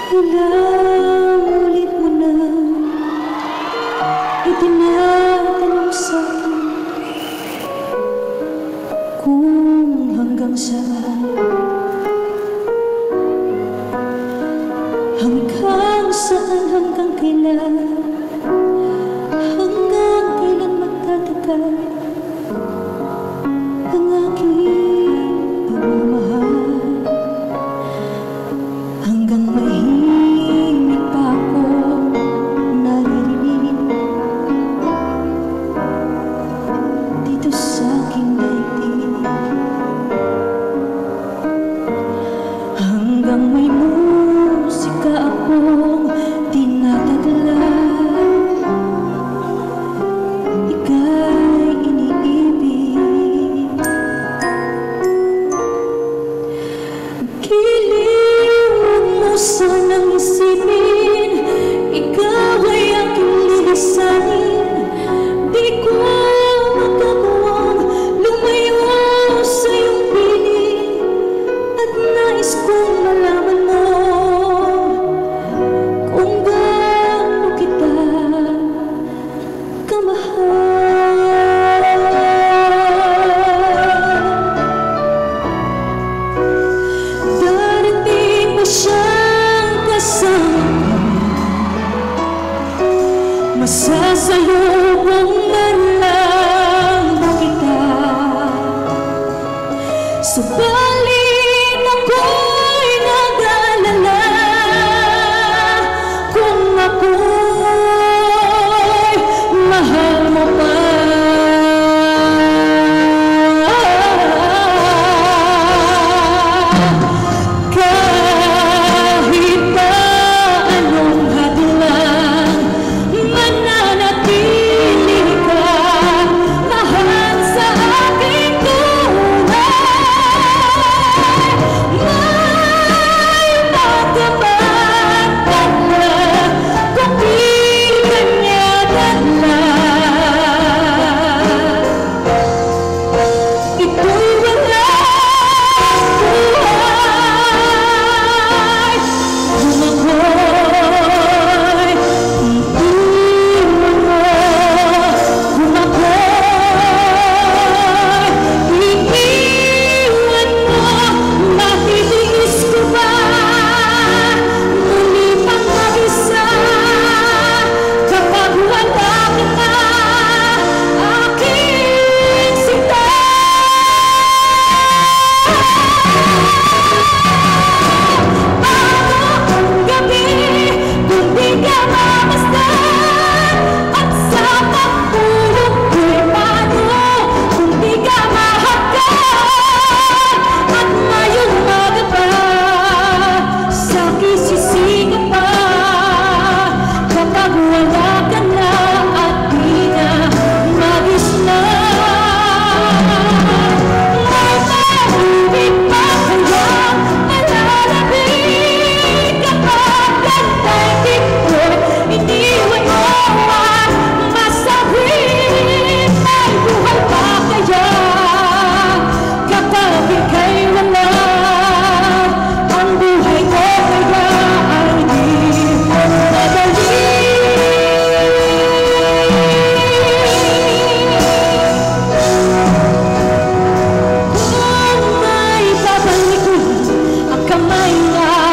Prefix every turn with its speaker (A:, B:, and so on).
A: Ilang ulit mo na itinatanong sa'kin kung hanggang saan, hanggang kailan, hanggang kailan magtatagal ang aking pagmamahal, hanggang mahimik pa ako naririnig dito sa aking daigdig, hanggang may musika akong tinataglan, ika'y iniibig. Giliw mo sanang isipin, ikaw ay aking lilisanin. Di ko magagawang lumayo sa iyong piling, at nais kong malaman mo kung gaano kita kamahal. Darating ba siyang kasama, masasalubong man lang ba kita? Subalit ako'y nag-aalala kung ako'y mahal mo pa. Kahit pa anong hadlang, mananatili ka mahal sa aking tunay. May magkapagkat na kung di kanya dala, ito'y walang buhay. Humakoy, iiwan mo. Humakoy, iiwan mo. Matitiis ko ba muli pang mag-isa kapag wala ka na, aking sinta? Paano ang gabi kung di ka mamasdan? At sa pagtulog ko'y paano kung di ka mahagkan? At ngayong umaga pa, sa'kin sisigaw pa kapag wala ka na at di na magisnan. May maibig pa kayang malalabing kapag ang daigdig ko'y iniwan mo at masawit? May buhay pa kaya kapag ika'y wala? Ang buhay ko kaya ay di madali. Kung may babalik ko ang kamay na